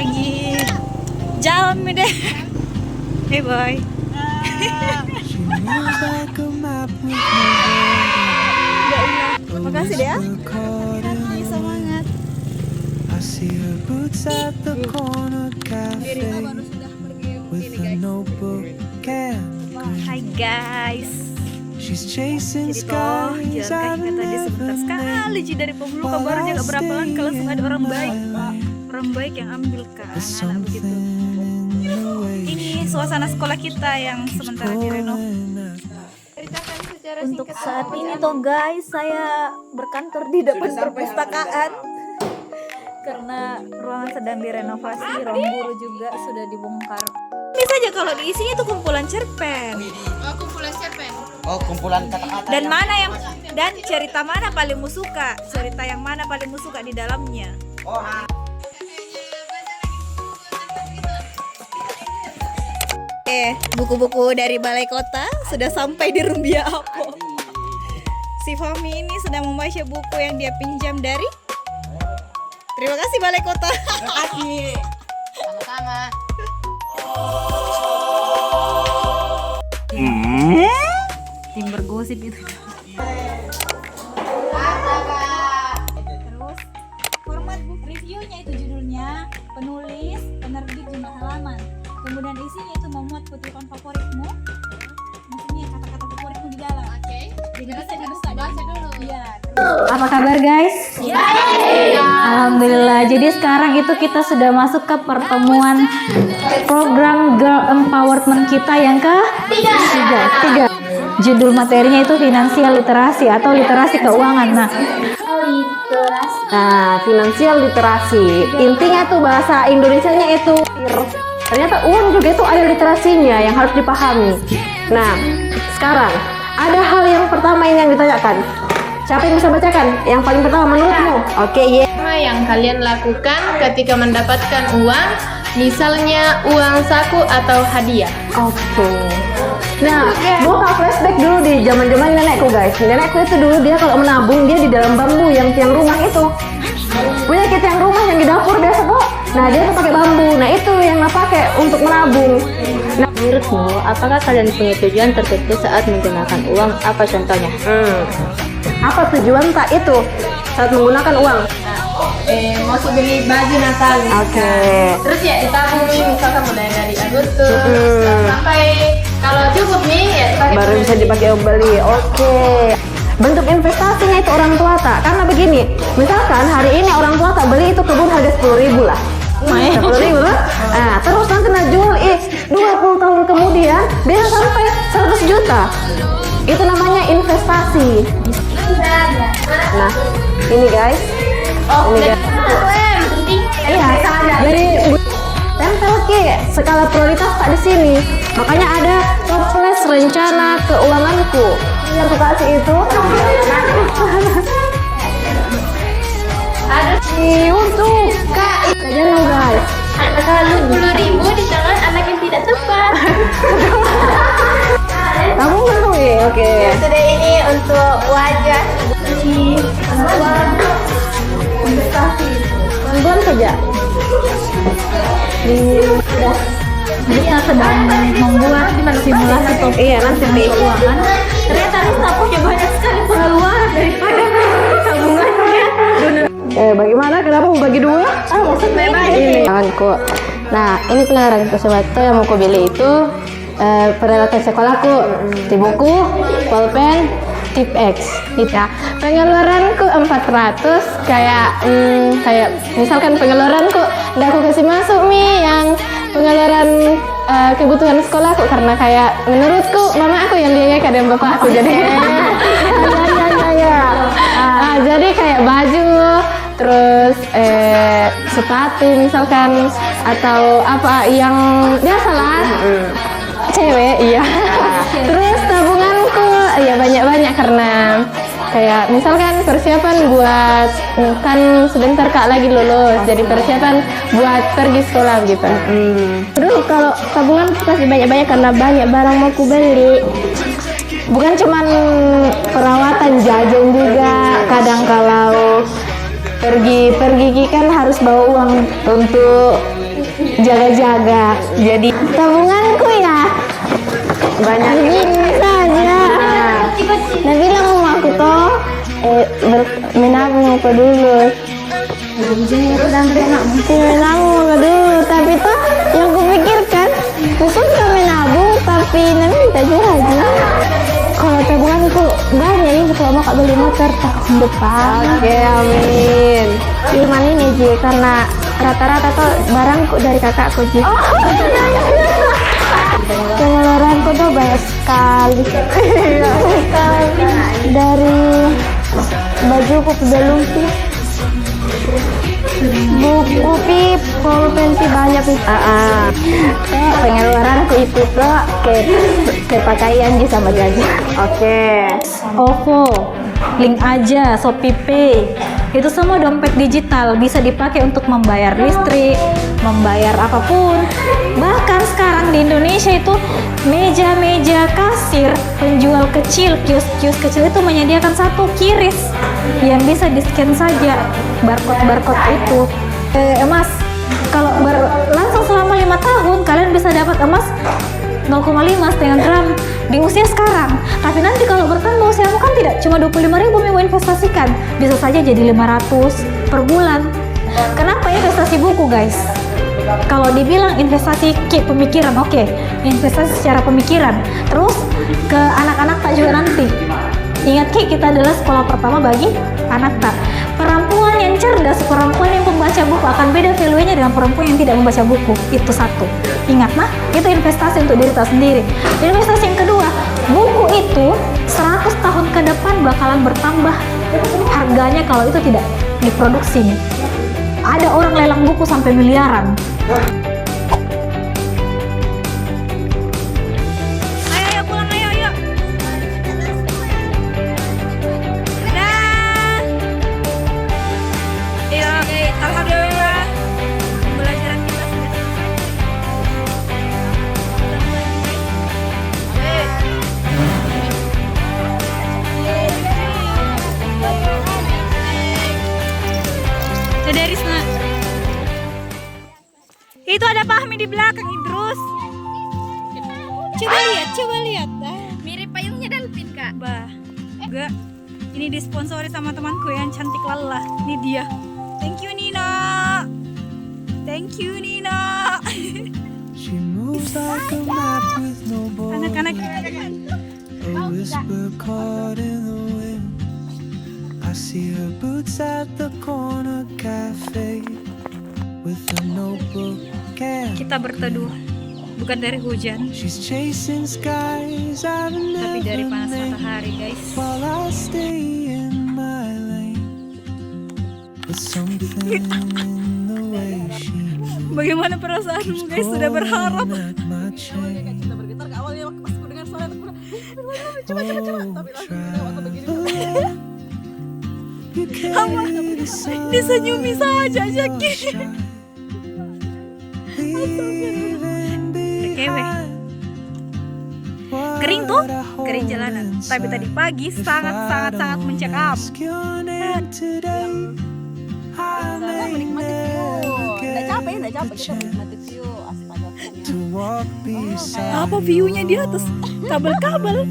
lagi jalan deh. Hey boy. Makasih deh ya. Semangat. Wah, hai guys. Jadi toh jalan kaki tadi sebentar sekali Ci dari Pemulu ke Barunya gak berapa langkah langsung ada orang baik yang ambil ke anak-anak begitu. Ini suasana sekolah kita yang sementara direnov. Untuk saat ini toh guys, saya berkantor di depan perpustakaan karena ruangan sedang direnovasi, ruang guru juga sudah dibongkar. Ini saja kalau diisinya itu kumpulan cerpen. Oh, kumpulan cerpen. Oh, kumpulan kata-kata. Dan cerita mana paling suka? Cerita yang mana paling suka di dalamnya? Oh, buku-buku dari Balai Kota sudah sampai di Rumbia Apo. Si Fahmi ini sedang membaca buku yang dia pinjam dari. Terima kasih Balai Kota. terima kasih. Sama-sama. Tim bergosip itu. Terus format book reviewnya itu judulnya, penulis, penerbit, jumlah halaman. Kemudian isinya itu memuat kutipan favoritmu. Maksudnya kata-kata favoritmu di dalam. Oke. Jadi bisa dibuka Baca dulu. Iya. Apa kabar guys? Alhamdulillah. Jadi sekarang itu kita sudah masuk ke pertemuan program Girl Empowerment kita yang tiga. Judul materinya itu finansial literasi atau literasi keuangan. Nah, finansial literasi. Intinya tuh bahasa Indonesianya itu ternyata uang juga itu ada literasinya yang harus dipahami. Nah, sekarang ada hal yang pertama ini yang ditanyakan. Siapa yang bisa bacakan? Yang paling pertama menurutmu? Oke, Yang kalian lakukan ketika mendapatkan uang, misalnya uang saku atau hadiah. Oke. Nah, gua flashback dulu di zaman-zaman nenekku guys. Nenekku itu dulu dia kalau menabung dia di dalam bambu yang tiang rumah itu. Punya kita tiang rumah yang di dapur biasa kok. Nah dia tuh pakai bambu. Nah itu yang pakai untuk menabung. Nah, menurutmu, apakah kalian punya tujuan tertentu saat menggunakan uang? Apa contohnya? Apa tujuan tak itu saat menggunakan uang? Masuk beli baju Natal. Oke. Terus ya ditabung misalkan mulai dari Agustus sampai kalau cukup nih ya dipakai Baru bisa dipakai beli. Oke. Bentuk investasinya itu orang tua tak? Karena begini, misalkan hari ini orang tua tak beli itu kebun harga 10.000 lah. 10.000 lah. Nah, terus nanti nak jual 20 tahun kemudian bisa sampai 100 juta. Itu namanya investasi. Nah, ini guys. Ini guys. Iya, dari tempel ke skala prioritas tak di sini. Makanya ada toples rencana keuanganku. Yang aku kasih itu ada untuk kajian lo guys. kalau 10.000 di tangan anak yang tidak tepat. Kamu nggak ya? Oke. Sudah ini untuk wajah. Investasi. Bantuan saja. Kita sedang membuat simulasi topik Nanti nih. keuangan. Ternyata Rista punya banyak sekali pengeluaran daripada tabungannya. Bagaimana? Kenapa mau bagi dua? Maksudnya Ini kok. Nah, ini pelajaran sobatku yang mau aku beli itu peralatan sekolahku, di buku, pulpen, tip X. Nah, pengeluaranku 400 kayak misalkan pengeluaranku udah aku kasih masuk yang pengeluaran kebutuhan sekolahku karena kayak menurutku mama aku yang biayakan dan bapak aku jadi jadi kayak baju terus sepatu misalkan atau apa yang biasalah cewek terus tabunganku ya banyak karena kayak misalkan persiapan buat kan sebentar kak lagi lulus jadi persiapan buat pergi sekolah gitu. Terus kalau tabungan pasti banyak-banyak karena banyak barang mau ku beli. Bukan cuman perawatan, jajan juga. Kadang kalau pergi kan harus bawa uang untuk jaga-jaga. Jadi tabunganku ya banyak ini saja. Nah bilang sama aku toh menabung apa dulu. Menabung apa dulu. Tapi toh yang kupikirkan suka menabung tapi nanti minta aja. Kalau tabunganku banyak ini kalau mau kak beli motor tahun depan. Oke, amin. Cuman ini Ji, karena rata-rata tuh barangku dari kakakku Ji. Pengeluaranku tuh banyak sekali. Dari bajuku sudah lumpur, buku pip, pulpensi banyak pip. Pengeluaranku itu tuh ke pakaian Ji sama jajan. Oke. OVO, Link Aja, Shopee Pay, itu semua dompet digital bisa dipakai untuk membayar listrik, membayar apapun. Bahkan sekarang di Indonesia itu meja-meja kasir, penjual kecil, kios-kios kecil itu menyediakan satu QRIS yang bisa di-scan saja barcode itu. Emas, kalau langsung selama 5 tahun kalian bisa dapat emas 0,5 setengah gram di usia sekarang. Tapi nanti kalau bertambah usiamu kan tidak cuma 25.000 mau investasikan, bisa saja jadi 500 per bulan. Kenapa investasi buku guys? Kalau dibilang investasi pemikiran, oke, investasi secara pemikiran. Terus ke anak-anak tak juga nanti. Ingat kita adalah sekolah pertama bagi anak tak. Perempuan yang cerdas, perempuan yang pembaca buku akan beda value-nya dengan perempuan yang tidak membaca buku. Itu satu. Ingat itu investasi untuk diri kita sendiri. Investasi yang kedua, buku itu 100 tahun ke depan bakalan bertambah harganya kalau itu tidak diproduksi. Ada orang lelang buku sampai miliaran. Ayo pulang, ayo. Alhamdulillah, pembelajaran kita sudah selesai. Dari sana. Itu ada Fahmi di belakang, Idrus. Coba lihat. Mirip payungnya Dalvin kak. Enggak. Ini disponsori sama temanku yang cantik lelah. Ini dia. Thank you Nina. Anak-anak I see her boots at the corner cafe with a notebook and kita berteduh bukan dari hujan, she's chasing skies I've tapi dari never panas met matahari guys. while I stay in my lane. But something in the way she moves Bagaimana perasaanmu guys? Sudah berharap. at my chain. Disenyumi saja Jaki. Kewe. Kering tuh, kering jalanan. Tapi tadi pagi sangat mencekam. Udah capek kita menikmati view. Astaga. Apa view-nya di atas kabel-kabel?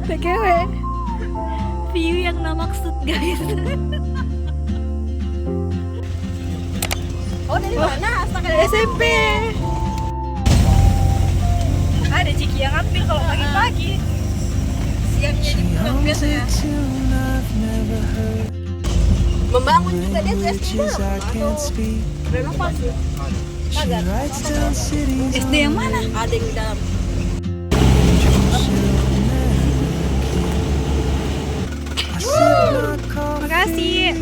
PKW. View yang nggak maksud guys. Oh dari mana? Astaga Dari SMP. Ada Ciki yang ambil kalau pagi-pagi. Siangnya di biasanya. membangun juga dia tuh SD atau renovasi. Kagak. SD yang mana? Ada yang di dalam. Makasih.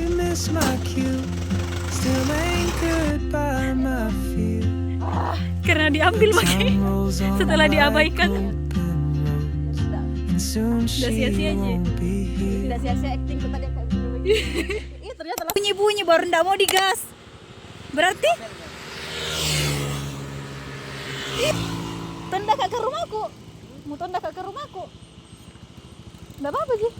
Karena diambil makanya setelah diabaikan. Udah sia-sia aja. Tidak sia-sia acting kita dia kayak begini. Iya ternyata Bunyi-bunyi baru ndak mau digas. Berarti tonda ke rumahku. Mau tonda ke rumahku. Enggak apa-apa sih.